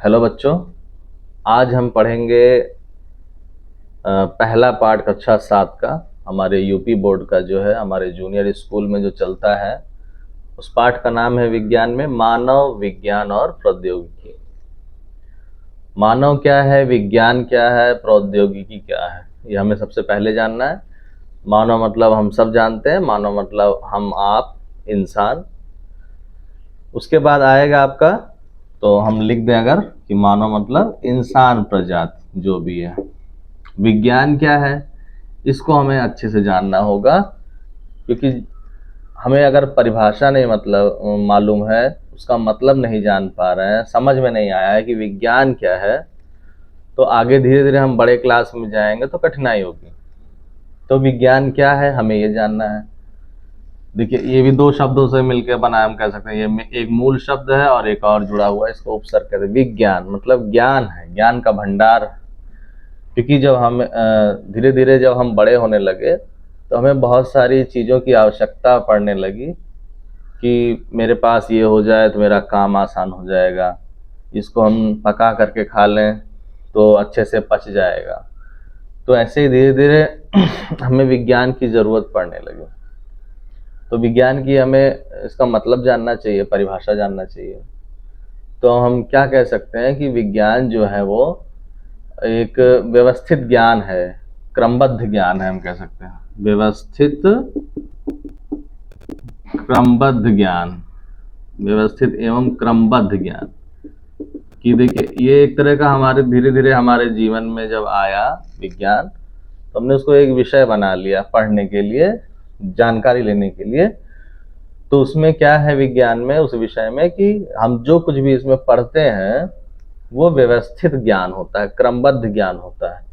Hello बच्चों। आज हम पढ़ेंगे पहला पाठ कक्षा 7 का। हमारे यूपी बोर्ड का जो है, हमारे जूनियर स्कूल में जो चलता है, उस पाठ का नाम है विज्ञान में मानव विज्ञान और प्रौद्योगिकी। मानव क्या है, विज्ञान क्या है, प्रौद्योगिकी क्या है, ये हमें सबसे पहले जानना है। मानव मतलब हम सब जानते हैं, मानव मतलब हम, आप, इंसान। उसके बाद आएगा आपका, तो हम लिख दें अगर, कि मानव मतलब इंसान प्रजाति जो भी है। विज्ञान क्या है, इसको हमें अच्छे से जानना होगा, क्योंकि हमें अगर परिभाषा नहीं मतलब मालूम है, उसका मतलब नहीं जान पा रहे हैं, समझ में नहीं आया है कि विज्ञान क्या है, तो आगे धीरे धीरे हम बड़े क्लास में जाएंगे तो कठिनाई होगी। तो विज्ञान क्या है हमें ये जानना है। देखिए, ये भी दो शब्दों से मिलकर बना, हम कह सकते हैं ये एक मूल शब्द है और एक और जुड़ा हुआ है, इसको उपसर्ग कहते हैं। विज्ञान मतलब ज्ञान है, ज्ञान का भंडार। क्योंकि जब हम धीरे धीरे जब हम बड़े होने लगे, तो हमें बहुत सारी चीज़ों की आवश्यकता पड़ने लगी कि मेरे पास ये हो जाए तो मेरा काम आसान हो जाएगा, इसको हम पका करके खा लें तो अच्छे से पच जाएगा। तो ऐसे ही धीरे धीरे हमें विज्ञान की ज़रूरत पड़ने लगी। तो विज्ञान की हमें इसका मतलब जानना चाहिए, परिभाषा जानना चाहिए। तो हम क्या कह सकते हैं कि विज्ञान जो है वो एक व्यवस्थित ज्ञान है, क्रमबद्ध ज्ञान है, हम कह सकते हैं व्यवस्थित क्रमबद्ध ज्ञान, व्यवस्थित एवं क्रमबद्ध ज्ञान। कि देखिए, ये एक तरह का हमारे धीरे धीरे हमारे जीवन में जब आया विज्ञान, तो हमने उसको एक विषय बना लिया पढ़ने के लिए, जानकारी लेने के लिए। तो उसमें क्या है विज्ञान में, उस विषय में, कि हम जो कुछ भी इसमें पढ़ते हैं वो व्यवस्थित ज्ञान होता है, क्रमबद्ध ज्ञान होता है।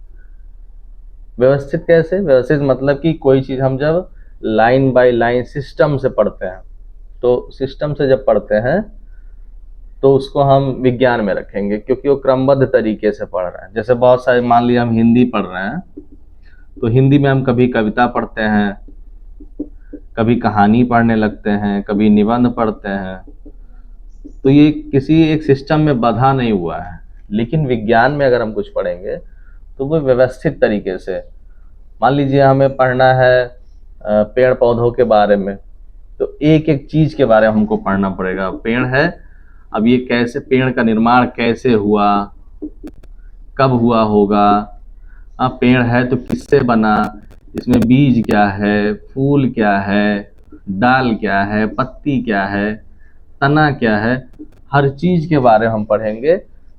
व्यवस्थित कैसे, व्यवस्थित मतलब कि कोई चीज़ हम जब लाइन बाय लाइन सिस्टम से पढ़ते हैं, तो सिस्टम से जब पढ़ते हैं तो उसको हम विज्ञान में रखेंगे, क्योंकि वो क्रमबद्ध तरीके से पढ़ रहे हैं। जैसे बहुत सारे, मान लीजिए हम हिंदी पढ़ रहे हैं, तो हिंदी में हम कभी कविता पढ़ते हैं, कभी कहानी पढ़ने लगते हैं, कभी निबंध पढ़ते हैं। तो ये किसी एक सिस्टम में बंधा नहीं हुआ है। लेकिन विज्ञान में अगर हम कुछ पढ़ेंगे तो वो व्यवस्थित तरीके से, मान लीजिए हमें पढ़ना है पेड़ पौधों के बारे में, तो एक एक चीज़ के बारे में हमको पढ़ना पड़ेगा। पेड़ है, अब ये कैसे, पेड़ का निर्माण कैसे हुआ, कब हुआ होगा, पेड़ है तो किससे बना, इसमें बीज क्या है, फूल क्या है, डाल क्या है, पत्ती क्या है, तना क्या है, हर चीज़ के बारे में हम पढ़ेंगे।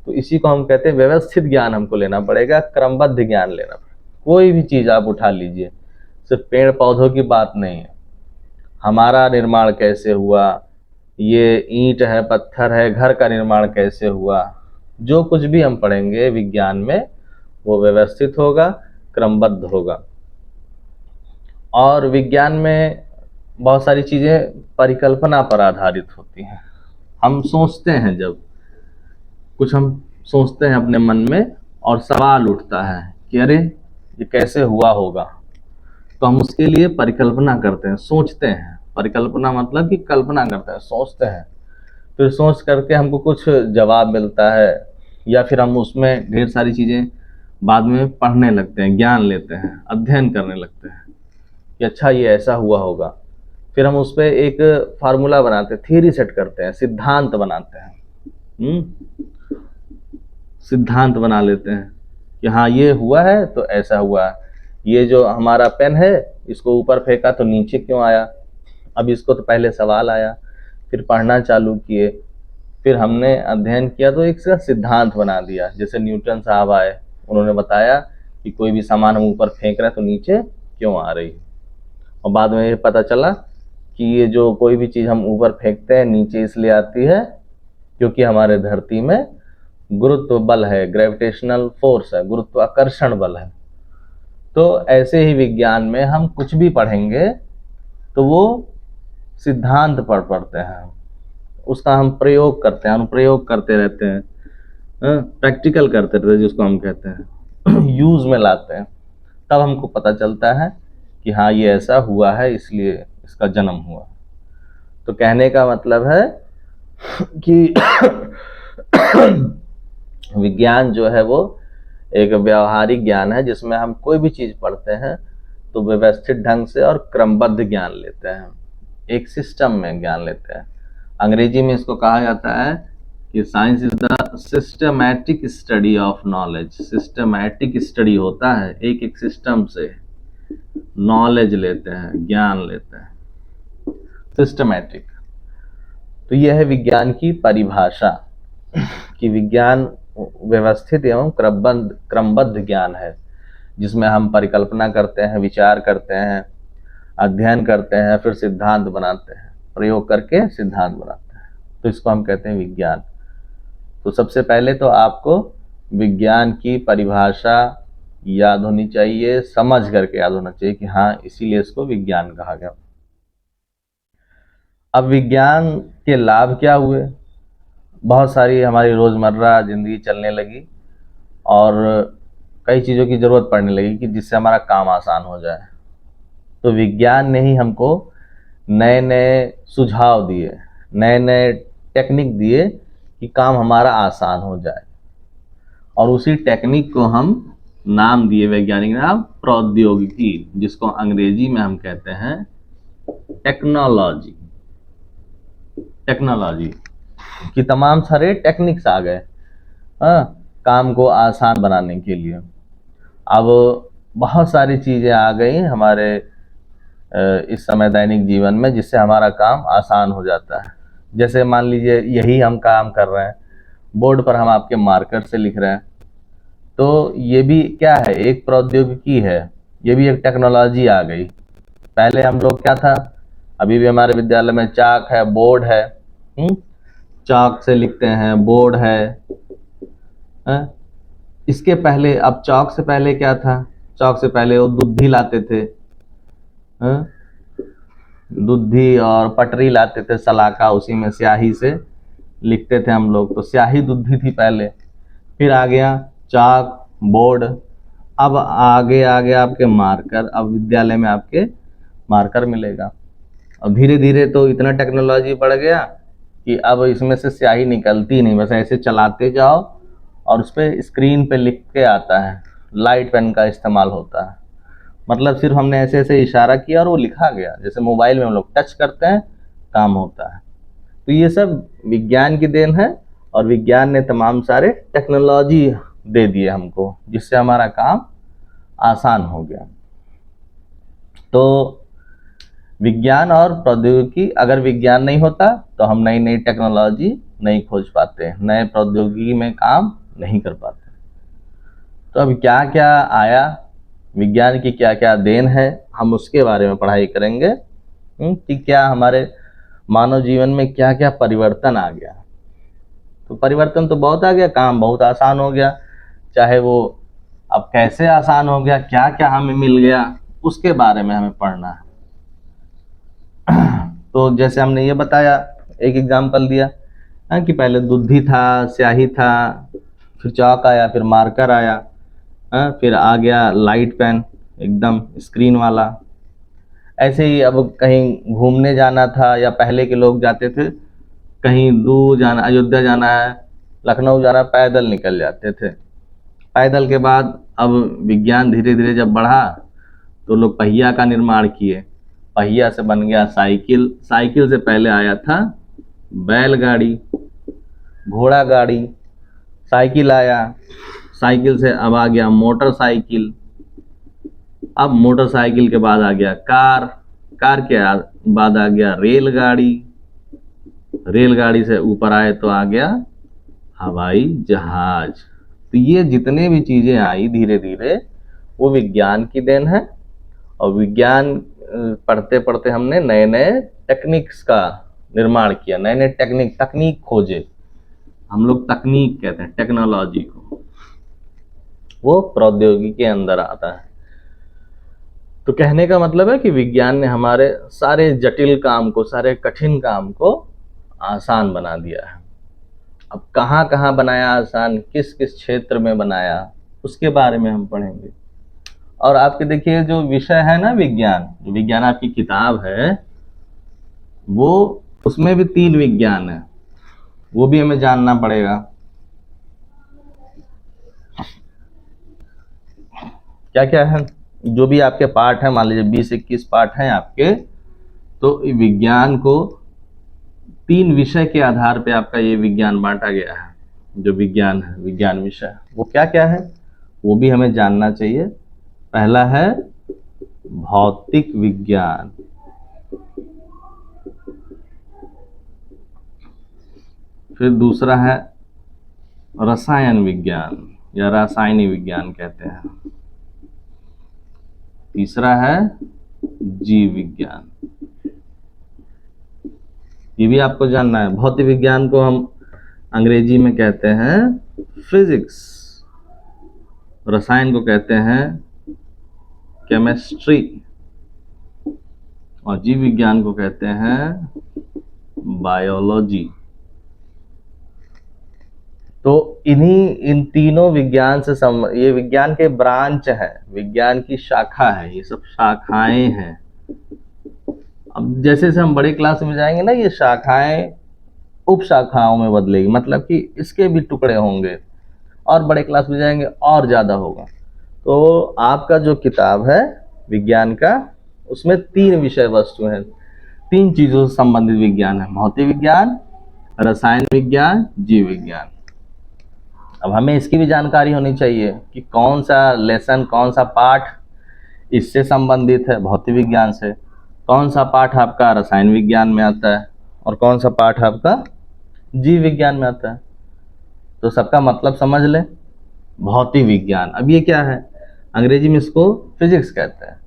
तो इसी को हम कहते हैं व्यवस्थित ज्ञान हमको लेना पड़ेगा, क्रमबद्ध ज्ञान लेना पड़ेगा। कोई भी चीज़ आप उठा लीजिए, सिर्फ पेड़ पौधों की बात नहीं है, हमारा निर्माण कैसे हुआ, ये ईंट है, पत्थर है, घर का निर्माण कैसे हुआ, जो कुछ भी हम पढ़ेंगे विज्ञान में वो व्यवस्थित होगा, क्रमबद्ध होगा। और विज्ञान में बहुत सारी चीज़ें परिकल्पना पर आधारित होती हैं। हम सोचते हैं, जब कुछ हम सोचते हैं अपने मन में और सवाल उठता है कि अरे ये कैसे हुआ होगा, तो हम उसके लिए परिकल्पना करते हैं, सोचते हैं। परिकल्पना मतलब कि कल्पना करते हैं, सोचते हैं, फिर सोच करके हमको कुछ जवाब मिलता है, या फिर हम उसमें ढेर सारी चीज़ें बाद में पढ़ने लगते हैं, ज्ञान लेते हैं, अध्ययन करने लगते हैं कि अच्छा ये ऐसा हुआ होगा। फिर हम उस पर एक फार्मूला बनाते हैं, थ्योरी सेट करते हैं, सिद्धांत बनाते हैं। सिद्धांत बना लेते हैं कि हाँ ये हुआ है तो ऐसा हुआ है। ये जो हमारा पेन है, इसको ऊपर फेंका तो नीचे क्यों आया। अब इसको तो पहले सवाल आया, फिर पढ़ना चालू किए, फिर हमने अध्ययन किया तो एक सिद्धांत बना दिया। जैसे न्यूटन साहब आए, उन्होंने बताया कि कोई भी सामान हम ऊपर फेंक रहे हैं तो नीचे क्यों आ रही है। और बाद में ये पता चला कि ये जो कोई भी चीज़ हम ऊपर फेंकते हैं नीचे इसलिए आती है क्योंकि हमारे धरती में गुरुत्व बल है, ग्रेविटेशनल फोर्स है, गुरुत्वाकर्षण बल है। तो ऐसे ही विज्ञान में हम कुछ भी पढ़ेंगे तो वो सिद्धांत पढ़ते हैं, उसका हम प्रयोग करते हैं, अनुप्रयोग करते रहते हैं, प्रैक्टिकल करते रहते हैं, जिसको हम कहते हैं यूज में लाते हैं। तब हमको पता चलता है कि हाँ ये ऐसा हुआ है, इसलिए इसका जन्म हुआ। तो कहने का मतलब है कि विज्ञान जो है वो एक व्यवहारिक ज्ञान है जिसमें हम कोई भी चीज पढ़ते हैं तो व्यवस्थित ढंग से और क्रमबद्ध ज्ञान लेते हैं, एक सिस्टम में ज्ञान लेते हैं। अंग्रेजी में इसको कहा जाता है कि science is the systematic study of knowledge. Systematic study होता है, एक एक सिस्टम से नॉलेज लेते हैं, ज्ञान लेते हैं, सिस्टमैटिक। तो यह है विज्ञान की परिभाषा कि विज्ञान व्यवस्थित एवं क्रमबद्ध ज्ञान है जिसमें हम परिकल्पना करते हैं, विचार करते हैं, अध्ययन करते हैं, फिर सिद्धांत बनाते हैं, प्रयोग करके सिद्धांत बनाते हैं। तो इसको हम कहते हैं विज्ञान। तो सबसे पहले तो आपको विज्ञान की परिभाषा याद होनी चाहिए, समझ करके याद होना चाहिए कि हाँ इसीलिए इसको विज्ञान कहा गया। अब विज्ञान के लाभ क्या हुए? बहुत सारी हमारी रोजमर्रा जिंदगी चलने लगी और कई चीज़ों की ज़रूरत पड़ने लगी कि जिससे हमारा काम आसान हो जाए। तो विज्ञान ने ही हमको नए नए सुझाव दिए, नए नए टेक्निक दिए कि काम हमारा आसान हो जाए, और उसी टेक्निक को हम नाम दिए, वैज्ञानिक नाम प्रौद्योगिकी, जिसको अंग्रेजी में हम कहते हैं टेक्नोलॉजी। टेक्नोलॉजी कि तमाम सारे टेक्निक्स आ गए काम को आसान बनाने के लिए। अब बहुत सारी चीज़ें आ गई हमारे इस समय दैनिक जीवन में जिससे हमारा काम आसान हो जाता है। जैसे मान लीजिए यही हम काम कर रहे हैं, बोर्ड पर हम आपके मार्कर से लिख रहे हैं, तो ये भी क्या है, एक प्रौद्योगिकी है, ये भी एक टेक्नोलॉजी आ गई। पहले हम लोग क्या था, अभी भी हमारे विद्यालय में चाक है, बोर्ड है, चाक से लिखते हैं, बोर्ड है। इसके पहले, अब चाक से पहले क्या था, चाक से पहले वो दुद्धि लाते थे, दुद्धि और पटरी लाते थे, सलाका, उसी में स्याही से लिखते थे हम लोग। तो स्याही दुद्धि थी पहले, फिर आ गया चाक, बोर्ड, अब आगे आ गया आपके मार्कर। अब विद्यालय में आपके मार्कर मिलेगा। अब धीरे धीरे तो इतना टेक्नोलॉजी बढ़ गया कि अब इसमें से स्याही निकलती नहीं, बस ऐसे चलाते जाओ और उस पर स्क्रीन पे लिख के आता है। लाइट पेन का इस्तेमाल होता है, मतलब सिर्फ हमने ऐसे ऐसे इशारा किया और वो लिखा गया। जैसे मोबाइल में हम लोग टच करते हैं, काम होता है। तो ये सब विज्ञान की देन है, और विज्ञान ने तमाम सारे टेक्नोलॉजी दे दिए हमको जिससे हमारा काम आसान हो गया। तो विज्ञान और प्रौद्योगिकी, अगर विज्ञान नहीं होता तो हम नई नई टेक्नोलॉजी नहीं खोज पाते, नए प्रौद्योगिकी में काम नहीं कर पाते। तो अब क्या क्या आया, विज्ञान की क्या क्या देन है, हम उसके बारे में पढ़ाई करेंगे कि क्या हमारे मानव जीवन में क्या क्या परिवर्तन आ गया। तो परिवर्तन तो बहुत आ गया, काम बहुत आसान हो गया, चाहे वो अब कैसे आसान हो गया, क्या क्या हमें मिल गया, उसके बारे में हमें पढ़ना है। तो जैसे हमने ये बताया, एक एग्जाम्पल दिया कि पहले दुद्धि था, स्याही था, फिर चाक आया, फिर मार्कर आया, फिर आ गया लाइट पेन, एकदम स्क्रीन वाला। ऐसे ही अब कहीं घूमने जाना था, या पहले के लोग जाते थे कहीं दूर जाना, अयोध्या जाना है, लखनऊ जाना, पैदल निकल जाते थे। पैदल के बाद अब विज्ञान धीरे धीरे जब बढ़ा तो लोग पहिया का निर्माण किए, पहिया से बन गया साइकिल, साइकिल से पहले आया था बैलगाड़ी, घोड़ा गाड़ी, साइकिल आया, साइकिल से अब आ गया मोटरसाइकिल, अब मोटरसाइकिल के बाद आ गया कार, कार के बाद आ गया रेलगाड़ी, रेलगाड़ी से ऊपर आए तो आ गया हवाई जहाज। तो ये जितने भी चीजें आई धीरे धीरे वो विज्ञान की देन है, और विज्ञान पढ़ते पढ़ते हमने नए नए टेक्निक्स का निर्माण किया, नए नए तकनीक खोजे। हम लोग तकनीक कहते हैं टेक्नोलॉजी को, वो प्रौद्योगिकी के अंदर आता है। तो कहने का मतलब है कि विज्ञान ने हमारे सारे जटिल काम को, सारे कठिन काम को आसान बना दिया है। अब कहाँ कहाँ बनाया आसान, किस किस क्षेत्र में बनाया, उसके बारे में हम पढ़ेंगे। और आपके देखिए जो विषय है ना विज्ञान, जो विज्ञान आपकी किताब है, वो उसमें भी 3 विज्ञान है, वो भी हमें जानना पड़ेगा। क्या क्या है, जो भी आपके पार्ट है, मान लीजिए 20-21 पार्ट हैं आपके, तो विज्ञान को 3 विषय के आधार पे आपका ये विज्ञान बांटा गया है। जो विज्ञान है, विज्ञान विषय, वो क्या क्या है वो भी हमें जानना चाहिए। पहला है भौतिक विज्ञान, फिर दूसरा है रसायन विज्ञान या रासायनिक विज्ञान कहते हैं, तीसरा है जीव विज्ञान। ये भी आपको जानना है। भौतिक विज्ञान को हम अंग्रेजी में कहते हैं फिजिक्स, रसायन को कहते हैं केमिस्ट्री, और जीव विज्ञान को कहते हैं बायोलॉजी। तो इन तीनों विज्ञान से ये विज्ञान के ब्रांच है, विज्ञान की शाखा है, ये सब शाखाएं हैं। अब जैसे जैसे हम बड़े क्लास में जाएंगे ना, ये शाखाएं उप शाखाओं में बदलेगी, मतलब कि इसके भी टुकड़े होंगे, और बड़े क्लास में जाएंगे और ज़्यादा होगा। तो आपका जो किताब है विज्ञान का, उसमें 3 विषय वस्तु हैं, 3 चीज़ों से संबंधित विज्ञान है, भौतिक विज्ञान, रसायन विज्ञान, जीव विज्ञान। अब हमें इसकी भी जानकारी होनी चाहिए कि कौन सा लेसन, कौन सा पाठ इससे संबंधित है भौतिक विज्ञान से, कौन सा पाठ आपका रसायन विज्ञान में आता है, और कौन सा पाठ आपका जीव विज्ञान में आता है। तो सबका मतलब समझ लें। भौतिक विज्ञान, अब ये क्या है, अंग्रेजी में इसको फिजिक्स कहते हैं।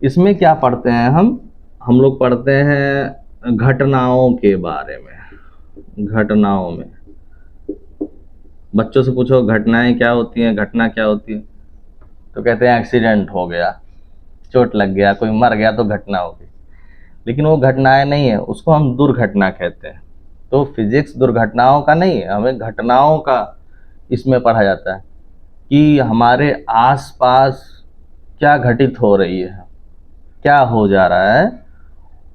इसमें क्या पढ़ते हैं हम लोग पढ़ते हैं घटनाओं के बारे में। घटनाओं में बच्चों से पूछो घटनाएं क्या होती हैं, घटना क्या होती है, तो कहते हैं एक्सीडेंट हो गया, चोट लग गया, कोई मर गया तो घटना हो गई। लेकिन वो घटनाएं नहीं है, उसको हम दुर्घटना कहते हैं। तो फिजिक्स दुर्घटनाओं का नहीं है, हमें घटनाओं का इसमें पढ़ा जाता है कि हमारे आसपास क्या घटित हो रही है, क्या हो जा रहा है,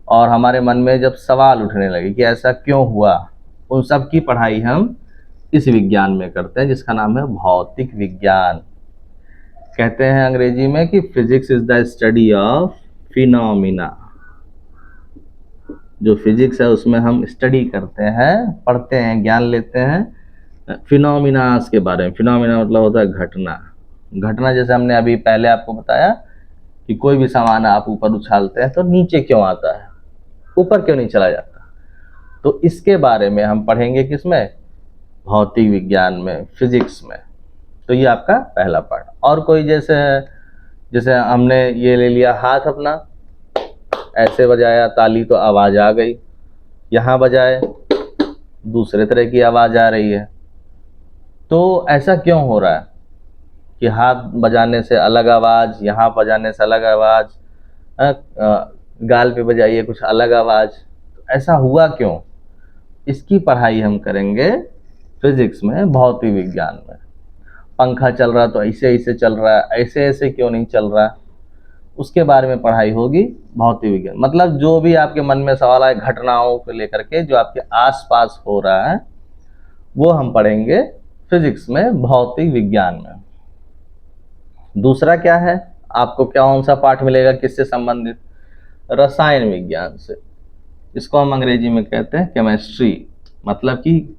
और हमारे मन में जब सवाल उठने लगे कि ऐसा क्यों हुआ, उन सब की पढ़ाई हम इस विज्ञान में करते हैं, जिसका नाम है भौतिक विज्ञान। कहते हैं अंग्रेजी में कि physics is the study of phenomena. जो फिजिक्स है उसमें हम स्टडी करते हैं, पढ़ते हैं, ज्ञान लेते हैं फिनोमिनास के बारे में। फिनोमिना मतलब होता है घटना। घटना जैसे हमने अभी पहले आपको बताया कि कोई भी सामान आप ऊपर उछालते हैं तो नीचे क्यों आता है, ऊपर क्यों नहीं चला जाता। तो इसके बारे में हम पढ़ेंगे किसमें, भौतिक विज्ञान में, फिजिक्स में। तो ये आपका पहला पार्ट। और कोई जैसे हमने ये ले लिया हाथ अपना, ऐसे बजाया ताली तो आवाज़ आ गई, यहाँ बजाए दूसरे तरह की आवाज़ आ रही है। तो ऐसा क्यों हो रहा है कि हाथ बजाने से अलग आवाज़, यहाँ बजाने से अलग आवाज़, गाल पे बजाइए कुछ अलग आवाज़, ऐसा हुआ क्यों, इसकी पढ़ाई हम करेंगे फिजिक्स में, भौतिक विज्ञान में। पंखा चल रहा तो ऐसे ऐसे चल रहा है, ऐसे ऐसे क्यों नहीं चल रहा, उसके बारे में पढ़ाई होगी भौतिक विज्ञान। मतलब जो भी आपके मन में सवाल आए घटनाओं को लेकर के, जो आपके आसपास हो रहा है, वो हम पढ़ेंगे फिजिक्स में, भौतिक विज्ञान में। दूसरा क्या है, आपको कौन सा पाठ मिलेगा किससे संबंधित, रसायन विज्ञान से। इसको हम अंग्रेजी में कहते हैं केमिस्ट्री। मतलब कि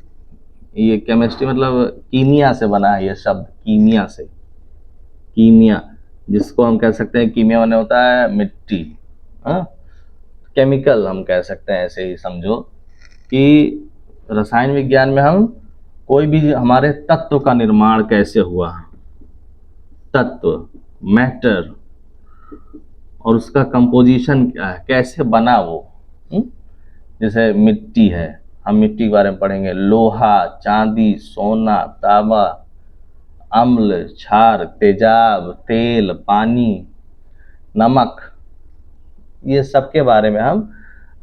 ये केमिस्ट्री मतलब कीमिया से बना है ये शब्द, कीमिया से, कीमिया, जिसको हम कह सकते हैं कीमिया माने होता है मिट्टी, केमिकल हम कह सकते हैं, ऐसे ही समझो कि रसायन विज्ञान में हम कोई भी हमारे तत्व का निर्माण कैसे हुआ, तत्व, मैटर, और उसका कंपोजिशन क्या है, कैसे बना वो। जैसे मिट्टी है, हम मिट्टी के बारे में पढ़ेंगे, लोहा, चांदी, सोना, तांबा, अम्ल, क्षार, तेजाब, तेल, पानी, नमक, ये सब के बारे में हम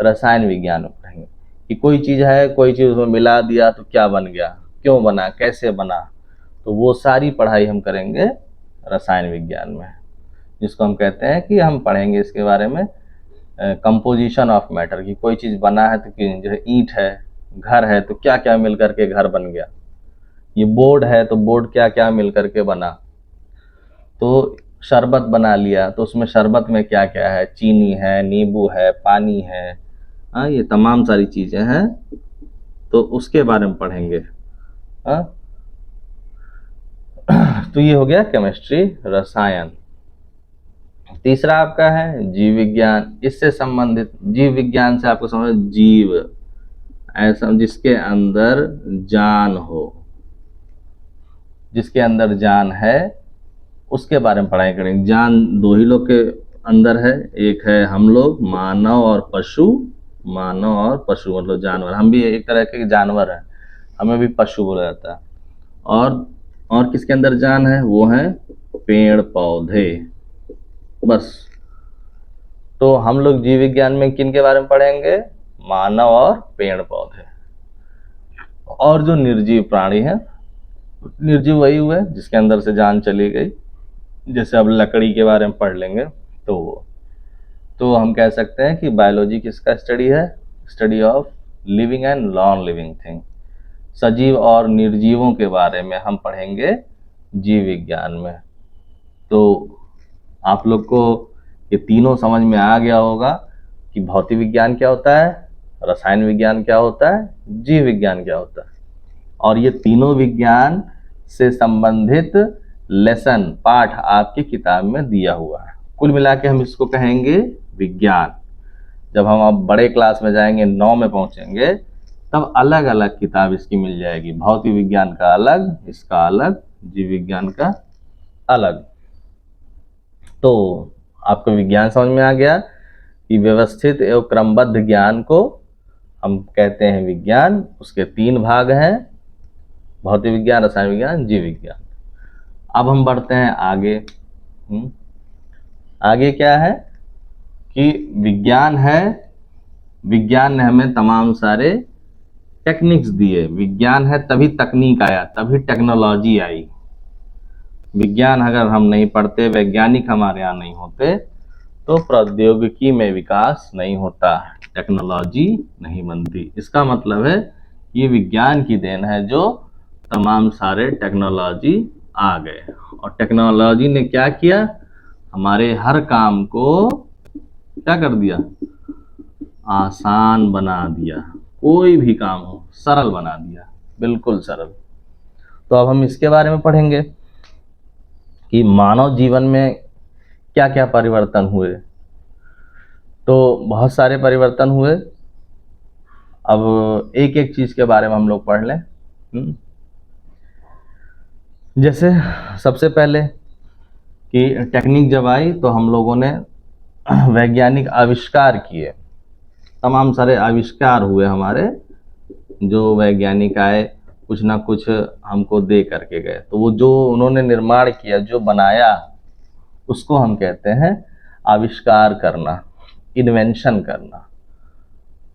रसायन विज्ञान में पढ़ेंगे कि कोई चीज़ है, कोई चीज़ उसमें मिला दिया तो क्या बन गया, क्यों बना, कैसे बना। तो वो सारी पढ़ाई हम करेंगे रसायन विज्ञान में, जिसको हम कहते हैं कि हम पढ़ेंगे इसके बारे में कंपोजिशन ऑफ मैटर, कि कोई चीज़ बना है तो जैसे ईंट है, घर है तो क्या क्या मिल करके घर बन गया, ये बोर्ड है तो बोर्ड क्या क्या मिल करके बना। तो शरबत बना लिया, तो उसमें शरबत में क्या क्या है, चीनी है, नींबू है, पानी है, हाँ ये तमाम सारी चीजें हैं, तो उसके बारे में पढ़ेंगे। हाँ तो ये हो गया केमिस्ट्री, रसायन। तीसरा आपका है जीव विज्ञान। इससे संबंधित जीव विज्ञान से आपको समझ, जीव ऐसा जिसके अंदर जान हो, जिसके अंदर जान है उसके बारे में पढ़ाई करेंगे। जान दो ही लोग के अंदर है, एक है हम लोग, मानव और पशु। मानव और पशु मतलब जानवर, हम भी एक तरह के जानवर हैं, हमें भी पशु बोला जाता है। और किसके अंदर जान है, वो है पेड़ पौधे, बस। तो हम लोग जीव विज्ञान में किन के बारे में पढ़ेंगे, मानव और पेड़ पौधे। और जो निर्जीव प्राणी है, निर्जीव वही हुए जिसके अंदर से जान चली गई, जैसे अब लकड़ी के बारे में पढ़ लेंगे तो हम कह सकते हैं कि बायोलॉजी किसका स्टडी है, study of living and non living thing. सजीव और निर्जीवों के बारे में हम पढ़ेंगे जीव विज्ञान में। तो आप लोग को ये तीनों समझ में आ गया होगा कि भौतिक विज्ञान क्या होता है, रसायन विज्ञान क्या होता है, जीव विज्ञान क्या होता है। और ये तीनों विज्ञान से संबंधित लेसन, पाठ आपकी किताब में दिया हुआ है। कुल मिला के हम इसको कहेंगे विज्ञान। जब हम अब बड़े क्लास में जाएंगे, 9 में पहुंचेंगे, तब अलग अलग किताब इसकी मिल जाएगी। भौतिक विज्ञान का अलग, इसका अलग, जीव विज्ञान का अलग। तो आपको विज्ञान समझ में आ गया कि व्यवस्थित एवं क्रमबद्ध ज्ञान को हम कहते हैं विज्ञान। उसके 3 भाग हैं, भौतिक विज्ञान, रसायन विज्ञान, जीव विज्ञान। अब हम बढ़ते हैं आगे। आगे क्या है कि विज्ञान है, विज्ञान ने हमें तमाम सारे टेक्निक्स दिए। विज्ञान है तभी तकनीक आया, तभी टेक्नोलॉजी आई। विज्ञान अगर हम नहीं पढ़ते, वैज्ञानिक हमारे यहाँ नहीं होते, तो प्रौद्योगिकी में विकास नहीं होता, टेक्नोलॉजी नहीं बनती। इसका मतलब है ये विज्ञान की देन है जो तमाम सारे टेक्नोलॉजी आ गए। और टेक्नोलॉजी ने क्या किया, हमारे हर काम को क्या कर दिया, आसान बना दिया। कोई भी काम हो सरल बना दिया, बिल्कुल सरल। तो अब हम इसके बारे में पढ़ेंगे कि मानव जीवन में क्या क्या परिवर्तन हुए। तो बहुत सारे परिवर्तन हुए। अब एक एक चीज के बारे में हम लोग पढ़ लें। जैसे सबसे पहले कि टेक्निक जब आई तो हम लोगों ने वैज्ञानिक आविष्कार किए, तमाम सारे आविष्कार हुए हमारे। जो वैज्ञानिक आए कुछ ना कुछ हमको दे करके गए, तो वो जो उन्होंने निर्माण किया, जो बनाया, उसको हम कहते हैं आविष्कार करना, इन्वेंशन करना।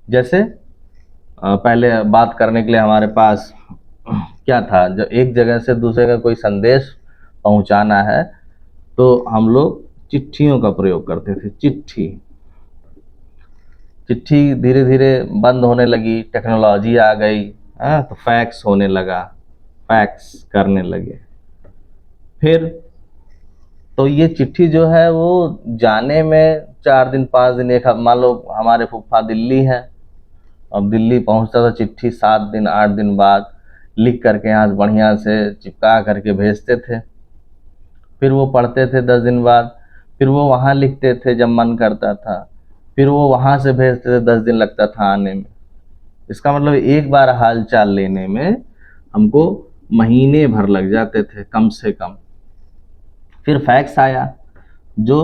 जैसे पहले बात करने के लिए हमारे पास क्या था, जब एक जगह से दूसरे का कोई संदेश पहुंचाना है तो हम लोग चिट्ठियों का प्रयोग करते थे। चिट्ठी धीरे धीरे बंद होने लगी, टेक्नोलॉजी आ गई, तो फैक्स होने लगा, फैक्स करने लगे। फिर तो ये चिट्ठी जो है वो जाने में 4 दिन 5 दिन, एक मान लो हमारे फूफा दिल्ली है, अब दिल्ली पहुंचता था चिट्ठी 7 दिन 8 दिन बाद लिख करके यहाँ से बढ़िया से चिपका करके भेजते थे। फिर वो पढ़ते थे 10 दिन बाद, फिर वो वहाँ लिखते थे जब मन करता था, फिर वो वहाँ से भेजते थे, 10 दिन लगता था आने में। इसका मतलब एक बार हाल चाल लेने में हमको महीने भर लग जाते थे कम से कम। फिर फैक्स आया जो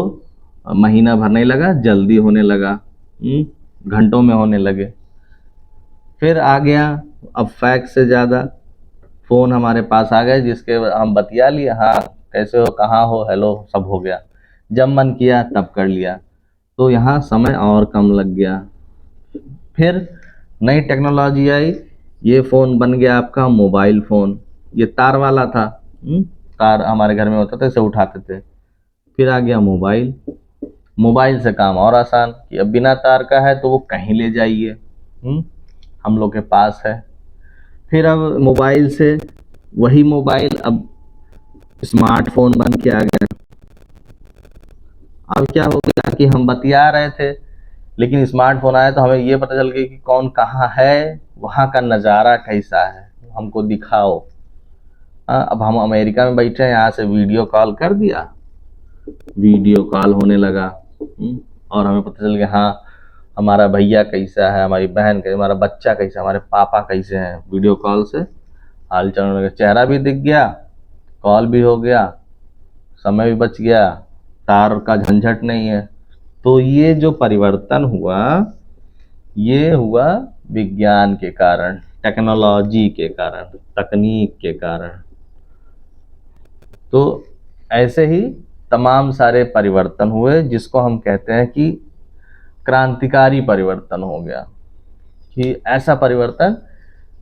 महीना भर नहीं लगा, जल्दी होने लगा, घंटों में होने लगे। फिर आ गया अब फैक्स से ज़्यादा फ़ोन हमारे पास आ गए, जिसके हम बतिया लिए, हाँ कैसे हो, कहाँ हो, हेलो, सब हो गया। जब मन किया तब कर लिया, तो यहाँ समय और कम लग गया। फिर नई टेक्नोलॉजी आई, ये फ़ोन बन गया आपका मोबाइल फ़ोन। ये तार वाला था, तार हमारे घर में होता था, इसे उठाते थे। फिर आ गया मोबाइल, मोबाइल से काम और आसान कि अब बिना तार का है तो वो कहीं ले जाइए, हम लोग के पास है। फिर अब मोबाइल से वही मोबाइल अब स्मार्टफोन बन के आ गया। अब क्या हो गया कि हम बतिया रहे थे, लेकिन स्मार्टफोन आया तो हमें ये पता चल गया कि कौन कहाँ है, वहाँ का नज़ारा कैसा है, हमको दिखाओ। हाँ, अब हम अमेरिका में बैठे हैं, यहाँ से वीडियो कॉल कर दिया, वीडियो कॉल होने लगा। और हमें पता चल गया हाँ हमारा भैया कैसा है, हमारी बहन कैसे, हमारा बच्चा कैसा, हमारे पापा कैसे हैं, वीडियो कॉल से हाल चाल होने लगा। चेहरा भी दिख गया, कॉल भी हो गया, समय भी बच गया, तार का झंझट नहीं है। तो ये जो परिवर्तन हुआ, ये हुआ विज्ञान के कारण, टेक्नोलॉजी के कारण, तकनीक के कारण। तो ऐसे ही तमाम सारे परिवर्तन हुए, जिसको हम कहते हैं कि क्रांतिकारी परिवर्तन हो गया। कि ऐसा परिवर्तन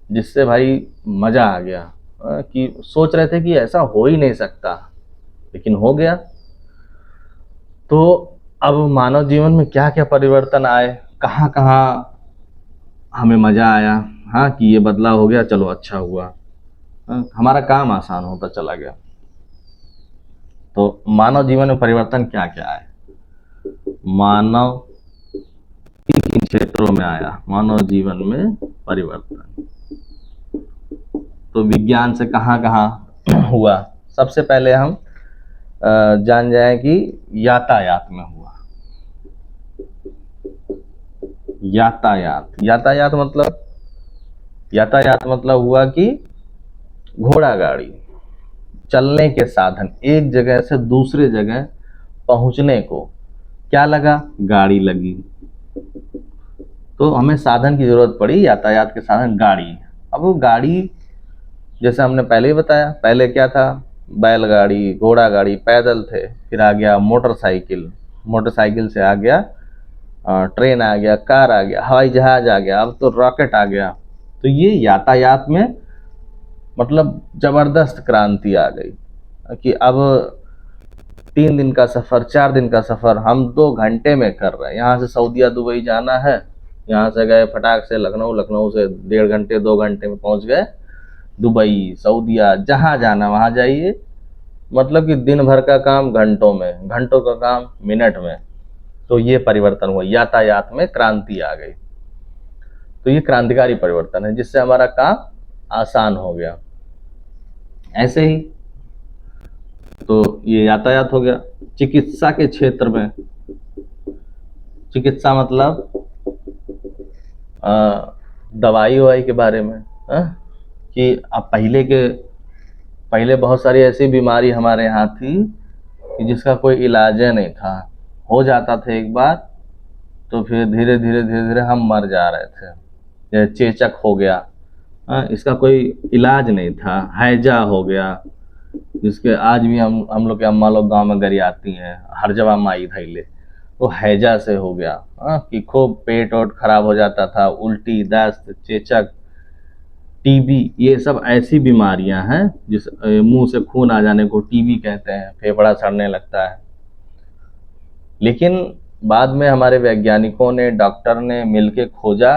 जिससे भाई मजा आ गया, कि सोच रहे थे कि ऐसा हो ही नहीं सकता, लेकिन हो गया। तो अब मानव जीवन में क्या क्या परिवर्तन आए, कहाँ कहाँ हमें मजा आया, हाँ कि ये बदलाव हो गया, चलो अच्छा हुआ, हमारा काम आसान होता चला गया। तो मानव जीवन में परिवर्तन क्या क्या आए, मानव किन क्षेत्रों में आया मानव जीवन में परिवर्तन, तो विज्ञान से कहाँ कहाँ हुआ। सबसे पहले हम जान जाए कि यातायात में हुआ। यातायात मतलब हुआ कि घोड़ा गाड़ी, चलने के साधन, एक जगह से दूसरे जगह पहुंचने को क्या लगा, गाड़ी लगी। तो हमें साधन की जरूरत पड़ी, यातायात के साधन गाड़ी। अब वो गाड़ी जैसे हमने पहले ही बताया, पहले क्या था, बैलगाड़ी, घोड़ा गाड़ी, पैदल थे, फिर आ गया मोटरसाइकिल, मोटरसाइकिल से आ गया ट्रेन, आ गया कार, आ गया हवाई जहाज, आ गया अब तो रॉकेट आ गया। तो ये यातायात में मतलब जबरदस्त क्रांति आ गई कि अब 3 दिन का सफ़र, 4 दिन का सफ़र हम 2 घंटे में कर रहे हैं। यहाँ से सऊदीया दुबई जाना है, यहाँ से गए फटाक से लखनऊ, लखनऊ से 1.5 घंटे 2 घंटे में पहुँच गए दुबई, सऊदीया, जहाँ जाना वहाँ जाइए। मतलब कि दिन भर का काम घंटों में, घंटों का काम मिनट में। तो ये परिवर्तन हुआ, यातायात में क्रांति आ गई। तो ये क्रांतिकारी परिवर्तन है, जिससे हमारा काम आसान हो गया। ऐसे ही तो ये यातायात हो गया। चिकित्सा के क्षेत्र में, चिकित्सा मतलब दवाई ववाई के बारे में, कि अब पहले बहुत सारी ऐसी बीमारी हमारे यहाँ थी कि जिसका कोई इलाज नहीं था, हो जाता था एक बार तो फिर धीरे धीरे हम मर जा रहे थे। जैसे चेचक हो गया, इसका कोई इलाज नहीं था। हैजा हो गया, जिसके आज भी हम लोग के अम्मा लोग गांव में गरी आती हैं, हर जगह माई धैले, वो हैजा से हो गया। कि खूब पेट वोट खराब हो जाता था, उल्टी, दस्त, चेचक, टीबी, ये सब ऐसी बीमारियां हैं जिस मुंह से खून आ जाने को टीबी कहते हैं, फेफड़ा सड़ने लगता है। लेकिन बाद में हमारे वैज्ञानिकों ने, डॉक्टर ने मिलके खोजा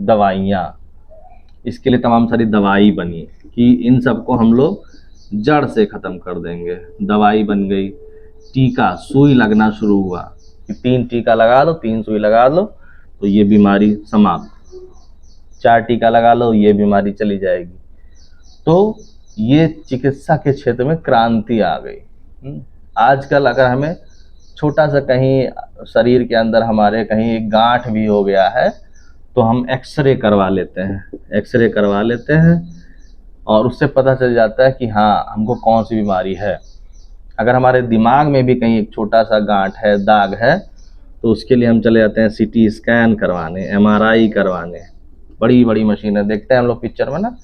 दवाइयाँ, इसके लिए तमाम सारी दवाई बनी कि इन सबको हम लोग जड़ से ख़त्म कर देंगे। दवाई बन गई, टीका, सुई लगना शुरू हुआ कि 3 टीका लगा लो, 3 सुई लगा लो तो ये बीमारी समाप्त, 4 टीका लगा लो ये बीमारी चली जाएगी। तो ये चिकित्सा के क्षेत्र में क्रांति आ गई। आजकल अगर हमें छोटा सा कहीं शरीर के अंदर हमारे कहीं एक गांठ भी हो गया है तो हम एक्सरे करवा लेते हैं, एक्सरे करवा लेते हैं और उससे पता चल जाता है कि हाँ हमको कौन सी बीमारी है। अगर हमारे दिमाग में भी कहीं एक छोटा सा गांठ है, दाग है, तो उसके लिए हम चले जाते हैं सीटी स्कैन करवाने, एमआरआई करवाने। बड़ी बड़ी मशीनें देखते हैं हम लोग पिक्चर में ना,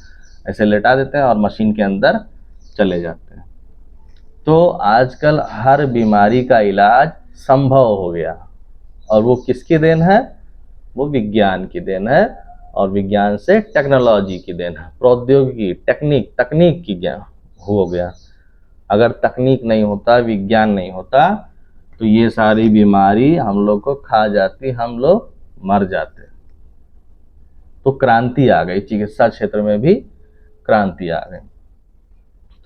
ऐसे लेटा देते हैं और मशीन के अंदर चले जाते हैं। तो आजकल हर बीमारी का इलाज संभव हो गया, और वो किसकी देन है, वो विज्ञान की देन है, और विज्ञान से टेक्नोलॉजी की देन है, प्रौद्योगिकी, तकनीक की ज्ञान हो गया। अगर तकनीक नहीं होता, विज्ञान नहीं होता, तो ये सारी बीमारी हम लोग को खा जाती, हम लोग मर जाते। तो क्रांति आ गई, चिकित्सा क्षेत्र में भी क्रांति आ गई।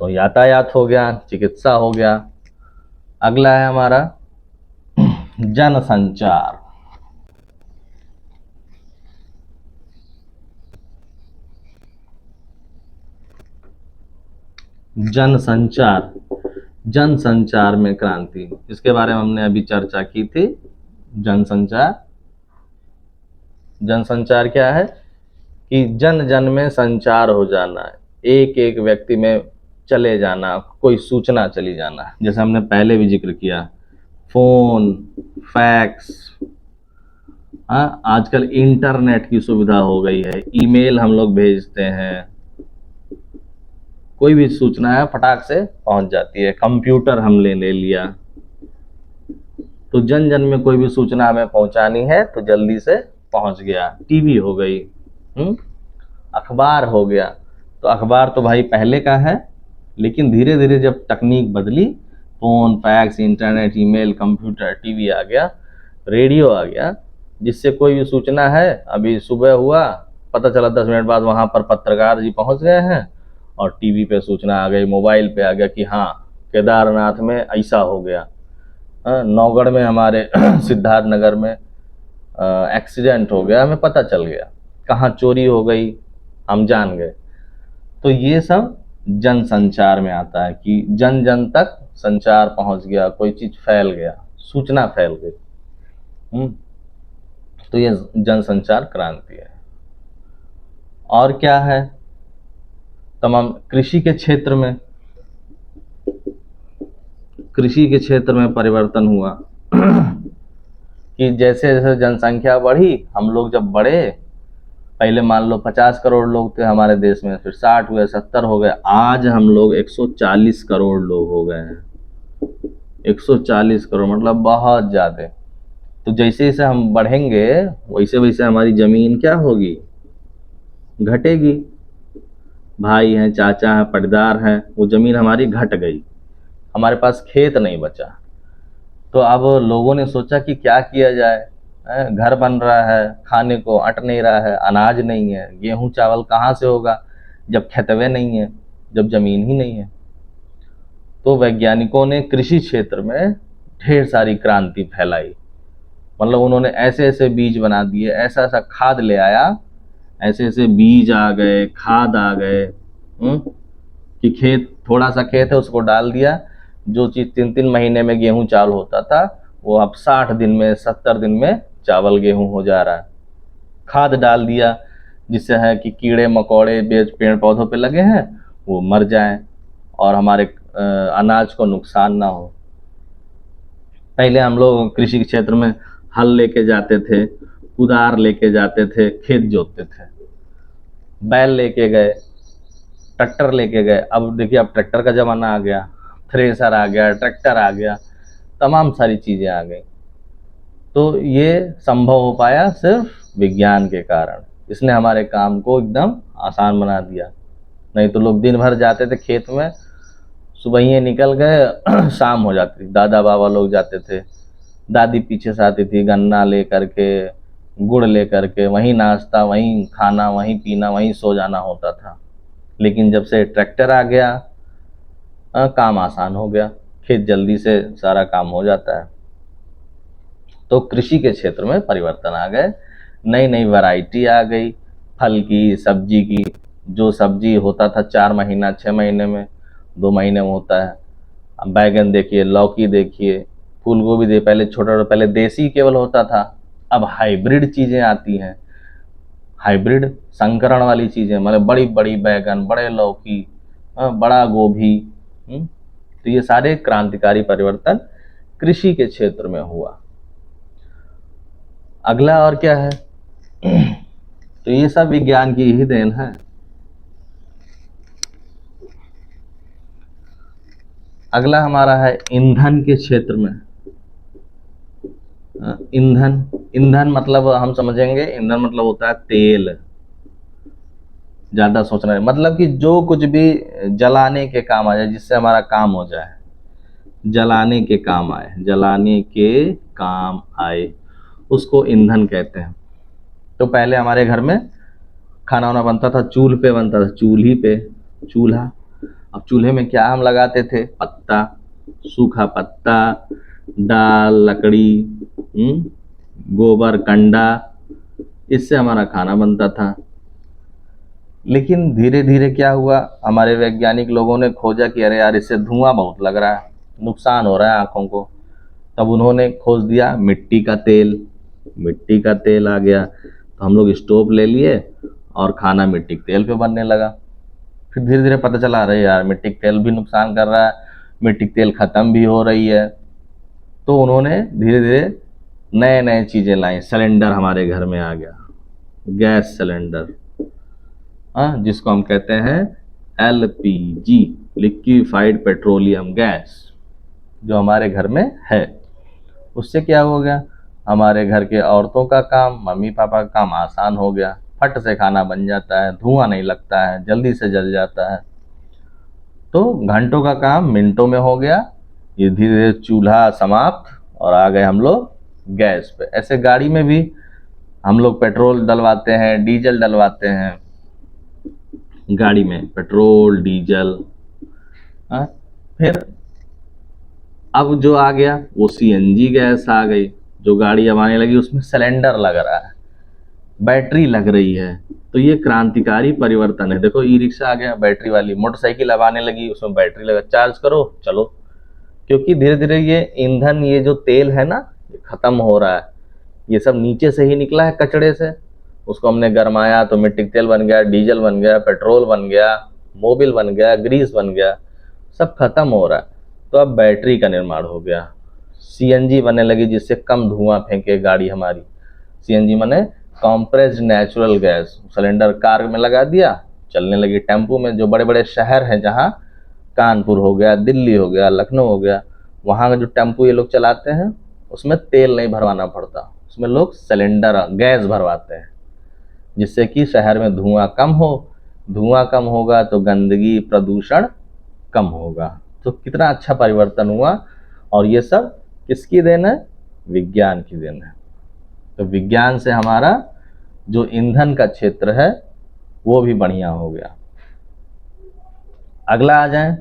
तो यातायात हो गया, चिकित्सा हो गया। अगला है हमारा जनसंचार। जनसंचार, जनसंचार में क्रांति, इसके बारे में हमने अभी चर्चा की थी। जनसंचार, जनसंचार क्या है कि जन जन में संचार हो जाना, एक एक व्यक्ति में चले जाना, कोई सूचना चली जाना। जैसे हमने पहले भी जिक्र किया, फोन, फैक्स, हाँ, आजकल इंटरनेट की सुविधा हो गई है, ईमेल हम लोग भेजते हैं, कोई भी सूचना है फटाक से पहुंच जाती है। कंप्यूटर हमने ले लिया, तो जन जन में कोई भी सूचना हमें पहुंचानी है तो जल्दी से पहुंच गया। टीवी हो गई, अखबार हो गया। तो अखबार तो भाई पहले का है, लेकिन धीरे धीरे जब तकनीक बदली, phone, fax, internet, email, computer, TV आ गया, रेडियो आ गया, जिससे कोई भी सूचना है, अभी सुबह हुआ, पता चला 10 मिनट बाद वहां पर पत्रकार जी पहुंच गए हैं, और टीवी पे सूचना आ गई, मोबाइल पे आ गया कि हाँ केदारनाथ में ऐसा हो गया, नौगढ़ में हमारे सिद्धार्थ नगर में एक्सीडेंट हो गया, हमें पता चल गया, कहाँ चोरी हो गई हम जान गए। तो ये सब जनसंचार में आता है कि जन जन तक संचार पहुंच गया, कोई चीज फैल गया, सूचना फैल गई। तो ये जनसंचार क्रांति है। और क्या है, तमाम कृषि के क्षेत्र में, कृषि के क्षेत्र में परिवर्तन हुआ कि जैसे जैसे जनसंख्या बढ़ी, हम लोग जब बढ़े, पहले मान लो 50 करोड़ लोग थे हमारे देश में, फिर 60 हुए, 70 हो गए, आज हम लोग 140 करोड़ लोग हो गए हैं। 140 करोड़ मतलब बहुत ज़्यादा। तो जैसे जैसे हम बढ़ेंगे वैसे वैसे हमारी ज़मीन क्या होगी, घटेगी। भाई हैं, चाचा हैं, पटदार हैं, वो ज़मीन हमारी घट गई, हमारे पास खेत नहीं बचा। तो अब लोगों ने सोचा कि क्या किया जाए, घर बन रहा है, खाने को अट नहीं रहा है, अनाज नहीं है, गेहूं चावल कहाँ से होगा जब खेतवे नहीं है, जब ज़मीन ही नहीं है। तो वैज्ञानिकों ने कृषि क्षेत्र में ढेर सारी क्रांति फैलाई। मतलब उन्होंने ऐसे ऐसे बीज बना दिए, ऐसा ऐसा खाद ले आया, ऐसे ऐसे बीज आ गए, खाद आ गए, कि खेत, थोड़ा सा खेत है उसको डाल दिया, जो चीज़ 3-3 महीने में गेहूं चावल होता था वो अब 60 दिन में, 70 दिन में चावल गेहूं हो जा रहा है। खाद डाल दिया जिससे है कि कीड़े मकोड़े पेड़ पौधों पे लगे हैं वो मर जाएं और हमारे अनाज को नुकसान ना हो। पहले हम लोग कृषि के क्षेत्र में हल लेके जाते थे, कुदार लेके जाते थे, खेत जोतते थे, बैल लेके गए, ट्रैक्टर लेके गए। अब देखिए अब ट्रैक्टर का ज़माना आ गया, थ्रेसर आ गया, ट्रैक्टर आ गया, तमाम सारी चीज़ें आ गई। तो ये संभव हो पाया सिर्फ विज्ञान के कारण, इसने हमारे काम को एकदम आसान बना दिया। नहीं तो लोग दिन भर जाते थे खेत में, सुबह ही निकल गए शाम हो जाती थी, दादा बाबा लोग जाते थे, दादी पीछे से आती थी गन्ना ले करके, गुड़ ले करके, वहीं नाश्ता, वहीं खाना, वहीं पीना, वहीं सो जाना होता था। लेकिन जब से ट्रैक्टर आ गया काम आसान हो गया, खेत जल्दी से सारा काम हो जाता है। तो कृषि के क्षेत्र में परिवर्तन आ गए, नई नई वैरायटी आ गई, फल की, सब्जी की। जो सब्जी होता था 4 महीना 6 महीने में, 2 महीने में होता है। अब बैगन देखिए, लौकी देखिए, फूल गोभी देखिए, पहले छोटा, पहले देसी केवल होता था, अब हाइब्रिड चीज़ें आती हैं, हाइब्रिड संकरण वाली चीज़ें, मतलब बड़ी बड़ी बैगन, बड़े लौकी, बड़ा गोभी। तो ये सारे क्रांतिकारी परिवर्तन कृषि के क्षेत्र में हुआ। अगला और क्या है तो ये सब विज्ञान की ही देन है। अगला हमारा है ईंधन के क्षेत्र में। ईंधन, ईंधन मतलब हम समझेंगे, ईंधन मतलब होता है तेल। ज़्यादा सोचना है, मतलब कि जो कुछ भी जलाने के काम आ जाए, जिससे हमारा काम हो जाए, जलाने के काम आए, जलाने के काम आए, उसको ईंधन कहते हैं। तो पहले हमारे घर में खाना वाना बनता था, चूल्हे पे बनता था, चूल्ही पे, चूल्हा। अब चूल्हे में क्या हम लगाते थे, पत्ता, सूखा पत्ता, डाल, लकड़ी, गोबर कंडा, इससे हमारा खाना बनता था। लेकिन धीरे धीरे क्या हुआ, हमारे वैज्ञानिक लोगों ने खोजा कि अरे यार इससे धुआं बहुत लग रहा है, नुकसान हो रहा है आँखों को। तब उन्होंने खोज दिया मिट्टी का तेल। मिट्टी का तेल आ गया तो हम लोग स्टोव ले लिए और खाना मिट्टी के तेल पे बनने लगा। फिर धीरे धीरे पता चला अरे यार मिट्टी का तेल भी नुकसान कर रहा है, मिट्टी का तेल ख़त्म भी हो रही है। तो उन्होंने धीरे धीरे नए नए चीज़ें लाई। सिलेंडर हमारे घर में आ गया, गैस सिलेंडर, जिसको हम कहते हैं LPG, लिक्विफाइड पेट्रोलियम गैस, जो हमारे घर में है। उससे क्या हो गया, हमारे घर के औरतों का काम, मम्मी पापा का काम आसान हो गया। फट से खाना बन जाता है, धुआं नहीं लगता है, जल्दी से जल जाता है। तो घंटों का काम मिनटों में हो गया। ये धीरे धीरे चूल्हा समाप्त और आ गए हम लोग गैस पे। ऐसे गाड़ी में भी हम लोग पेट्रोल डलवाते हैं, डीजल डलवाते हैं गाड़ी में, पेट्रोल डीजल। फिर अब जो आ गया वो CNG गैस आ गई, जो गाड़ी अब आने लगी उसमें सिलेंडर लग रहा है, बैटरी लग रही है। तो ये क्रांतिकारी परिवर्तन है। देखो ई रिक्शा आ गया बैटरी वाली, मोटरसाइकिल अब आने लगी उसमें बैटरी लगा, चार्ज करो चलो। क्योंकि धीरे धीरे ये ईंधन, ये जो तेल है ना, ये खत्म हो रहा है। ये सब नीचे से ही निकला है कचड़े से, उसको हमने गरमाया तो मिट्टी का तेल बन गया, डीजल बन गया, पेट्रोल बन गया, मोबिल बन गया, ग्रीस बन गया, सब खत्म हो रहा है। तो अब बैटरी का निर्माण हो गया, CNG बनने लगी जिससे कम धुआं फेंके गाड़ी हमारी। CNG माने compressed natural gas. Cylinder car में लगा दिया, चलने लगी। टेम्पो में, जो बड़े बड़े शहर हैं जहाँ कानपुर हो गया, दिल्ली हो गया, लखनऊ हो गया, वहाँ का जो टेम्पो ये लोग चलाते हैं उसमें तेल नहीं भरवाना पड़ता, उसमें लोग सिलेंडर गैस भरवाते हैं, जिससे कि शहर में धुआं कम हो। धुआं कम होगा तो गंदगी प्रदूषण कम होगा। तो कितना अच्छा परिवर्तन हुआ। और ये सब किसकी देन है, विज्ञान की देन है। तो विज्ञान से हमारा जो ईंधन का क्षेत्र है वो भी बढ़िया हो गया। अगला आ जाए,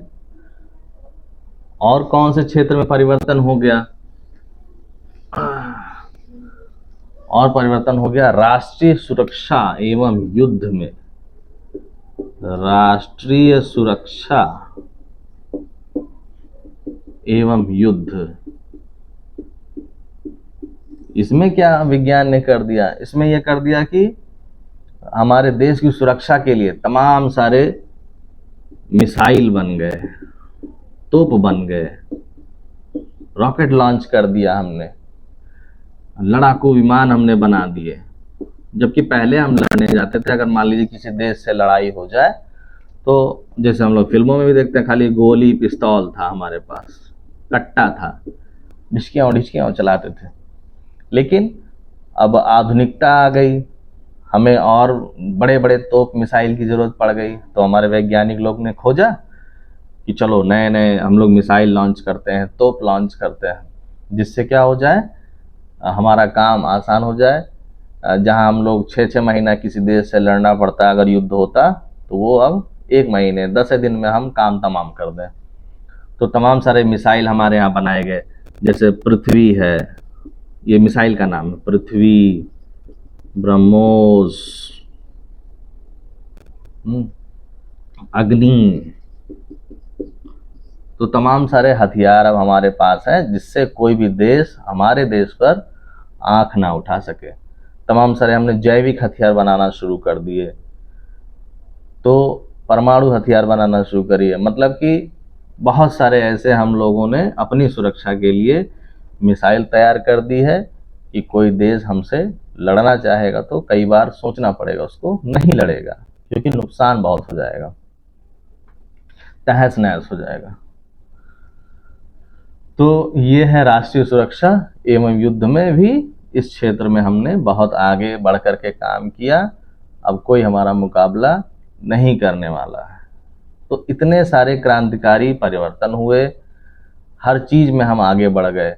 और कौन से क्षेत्र में परिवर्तन हो गया। और परिवर्तन हो गया राष्ट्रीय सुरक्षा एवं युद्ध में। राष्ट्रीय सुरक्षा एवं युद्ध, इसमें क्या विज्ञान ने कर दिया, इसमें यह कर दिया कि हमारे देश की सुरक्षा के लिए तमाम सारे मिसाइल बन गए, तोप बन गए, रॉकेट लॉन्च कर दिया हमने, लड़ाकू विमान हमने बना दिए। जबकि पहले हम लड़ने जाते थे, अगर मान लीजिए किसी देश से लड़ाई हो जाए तो जैसे हम लोग फिल्मों में भी देखते हैं, खाली गोली पिस्तौल था हमारे पास, कट्टा था, ढिचकियाँ चलाते थे। लेकिन अब आधुनिकता आ गई, हमें और बड़े बड़े तोप मिसाइल की ज़रूरत पड़ गई। तो हमारे वैज्ञानिक लोग ने खोजा कि चलो नए नए हम लोग मिसाइल लॉन्च करते हैं, तोप लॉन्च करते हैं, जिससे क्या हो जाए, हमारा काम आसान हो जाए। जहां हम लोग 6-6 महीना किसी देश से लड़ना पड़ता, अगर युद्ध होता, तो वो अब 1 महीने 10 दिन में हम काम तमाम कर दें। तो तमाम सारे मिसाइल हमारे यहाँ बनाए गए। जैसे पृथ्वी है, ये मिसाइल का नाम है, पृथ्वी, ब्रह्मोस, अग्नि। तो तमाम सारे हथियार अब हमारे पास हैं, जिससे कोई भी देश हमारे देश पर आंख ना उठा सके। तमाम सारे हमने जैविक हथियार बनाना शुरू कर दिए, तो परमाणु हथियार बनाना शुरू करिए। मतलब कि बहुत सारे ऐसे हम लोगों ने अपनी सुरक्षा के लिए मिसाइल तैयार कर दी है कि कोई देश हमसे लड़ना चाहेगा तो कई बार सोचना पड़ेगा, उसको नहीं लड़ेगा, क्योंकि नुकसान बहुत हो जाएगा, तहस नहस हो जाएगा। तो ये है राष्ट्रीय सुरक्षा एवं युद्ध में भी इस क्षेत्र में हमने बहुत आगे बढ़ कर के काम किया। अब कोई हमारा मुकाबला नहीं करने वाला है। तो इतने सारे क्रांतिकारी परिवर्तन हुए, हर चीज़ में हम आगे बढ़ गए,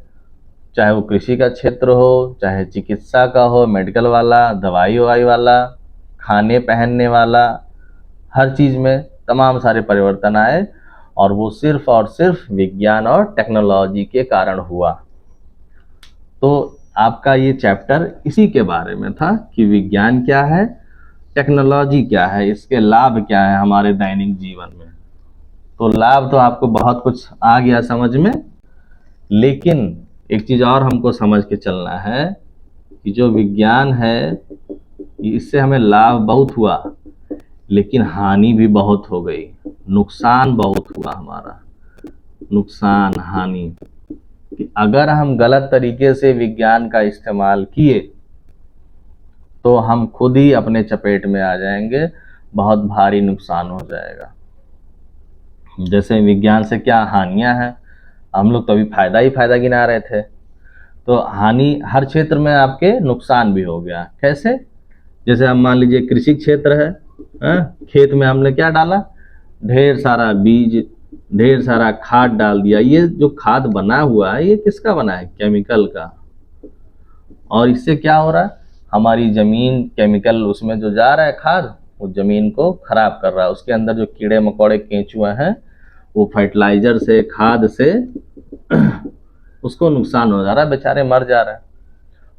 चाहे वो कृषि का क्षेत्र हो, चाहे चिकित्सा का हो, मेडिकल वाला, दवाई ववाई वाला, खाने पहनने वाला, हर चीज़ में तमाम सारे परिवर्तन आए। और वो सिर्फ और सिर्फ विज्ञान और टेक्नोलॉजी के कारण हुआ। तो आपका ये चैप्टर इसी के बारे में था कि विज्ञान क्या है, टेक्नोलॉजी क्या है, इसके लाभ क्या है हमारे दैनिक जीवन में। तो लाभ तो आपको बहुत कुछ आ गया समझ में, लेकिन एक चीज और हमको समझ के चलना है कि जो विज्ञान है इससे हमें लाभ बहुत हुआ, लेकिन हानि भी बहुत हो गई, नुकसान बहुत हुआ हमारा, नुकसान हानि। कि अगर हम गलत तरीके से विज्ञान का इस्तेमाल किए तो हम खुद ही अपने चपेट में आ जाएंगे, बहुत भारी नुकसान हो जाएगा। जैसे विज्ञान से क्या हानियां हैं, हम लोग तो अभी फायदा ही फायदा गिना रहे थे, तो हानि हर क्षेत्र में आपके नुकसान भी हो गया। कैसे? जैसे हम मान लीजिए कृषि क्षेत्र है, खेत में हमने क्या डाला, ढेर सारा बीज, ढेर सारा खाद डाल दिया। ये जो खाद बना हुआ है ये किसका बना है? केमिकल का। और इससे क्या हो रहा है, हमारी जमीन, केमिकल उसमें जो जा रहा है खाद, वो जमीन को खराब कर रहा है। उसके अंदर जो कीड़े मकोड़े केंचुए हैं वो फर्टिलाइजर से, खाद से उसको नुकसान हो जा रहा है, बेचारे मर जा रहे हैं।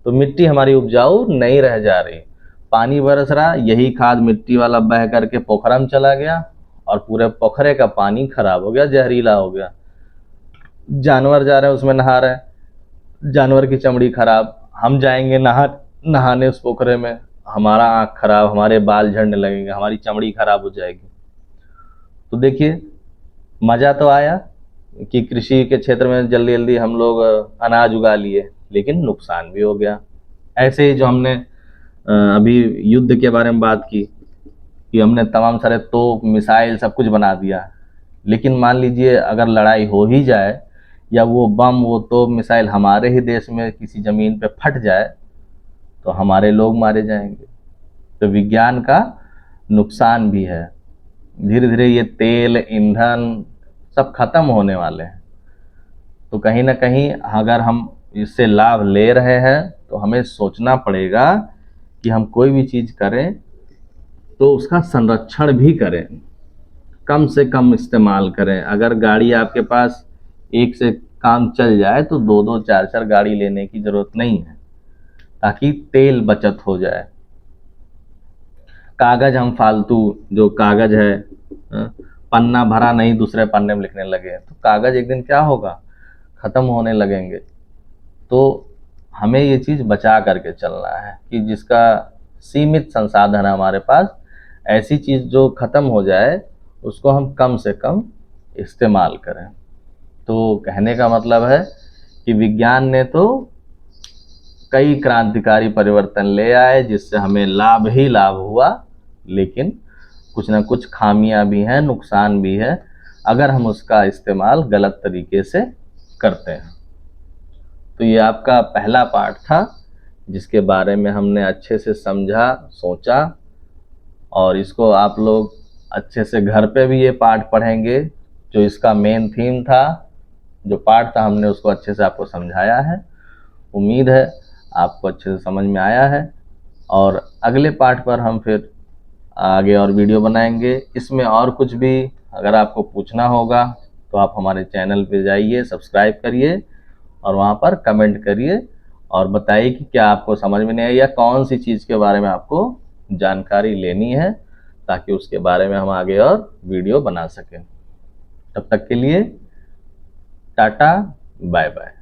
तो मिट्टी हमारी उपजाऊ नहीं रह जा रही। पानी बरस रहा, यही खाद मिट्टी वाला बह करके पोखरा में चला गया और पूरे पोखरे का पानी खराब हो गया, जहरीला हो गया। जानवर जा रहे हैं उसमें नहा रहे हैं, जानवर की चमड़ी खराब। हम जाएंगे नहाने उस पोखरे में, हमारा आँख खराब, हमारे बाल झड़ने लगेंगे, हमारी चमड़ी खराब हो जाएगी। तो देखिए, मजा तो आया कि कृषि के क्षेत्र में जल्दी जल्दी हम लोग अनाज उगा लिए, लेकिन नुकसान भी हो गया। ऐसे ही जो हमने अभी युद्ध के बारे में बात की कि हमने तमाम सारे तोप, मिसाइल सब कुछ बना दिया, लेकिन मान लीजिए अगर लड़ाई हो ही जाए या वो बम, वो तोप, मिसाइल हमारे ही देश में किसी ज़मीन पे फट जाए तो हमारे लोग मारे जाएंगे। तो विज्ञान का नुकसान भी है। धीरे धीरे ये तेल, ईंधन सब खत्म होने वाले हैं। तो कहीं ना कहीं अगर हम इससे लाभ ले रहे हैं तो हमें सोचना पड़ेगा कि हम कोई भी चीज़ करें तो उसका संरक्षण भी करें, कम से कम इस्तेमाल करें। अगर गाड़ी आपके पास एक से काम चल जाए तो दो दो चार चार गाड़ी लेने की ज़रूरत नहीं है, ताकि तेल बचत हो जाए। कागज़ हम फालतू, जो कागज़ है, पन्ना भरा नहीं दूसरे पन्ने में लिखने लगे तो कागज़ एक दिन क्या होगा, ख़त्म होने लगेंगे। तो हमें ये चीज़ बचा करके चलना है कि जिसका सीमित संसाधन है हमारे पास, ऐसी चीज़ जो ख़त्म हो जाए उसको हम कम से कम इस्तेमाल करें। तो कहने का मतलब है कि विज्ञान ने तो कई क्रांतिकारी परिवर्तन ले आए जिससे हमें लाभ ही लाभ हुआ, लेकिन कुछ ना कुछ खामियां भी हैं, नुकसान भी है, अगर हम उसका इस्तेमाल गलत तरीके से करते हैं। तो ये आपका पहला पार्ट था जिसके बारे में हमने अच्छे से समझा, सोचा, और इसको आप लोग अच्छे से घर पे भी ये पार्ट पढ़ेंगे। जो इसका मेन थीम था, जो पार्ट था, हमने उसको अच्छे से आपको समझाया है। उम्मीद है आपको अच्छे से समझ में आया है, और अगले पार्ट पर हम फिर आगे और वीडियो बनाएंगे। इसमें और कुछ भी अगर आपको पूछना होगा तो आप हमारे चैनल पे जाइए, सब्सक्राइब करिए और वहाँ पर कमेंट करिए और बताइए कि क्या आपको समझ में नहीं आई या कौन सी चीज़ के बारे में आपको जानकारी लेनी है, ताकि उसके बारे में हम आगे और वीडियो बना सकें। तब तक के लिए टाटा, बाय बाय।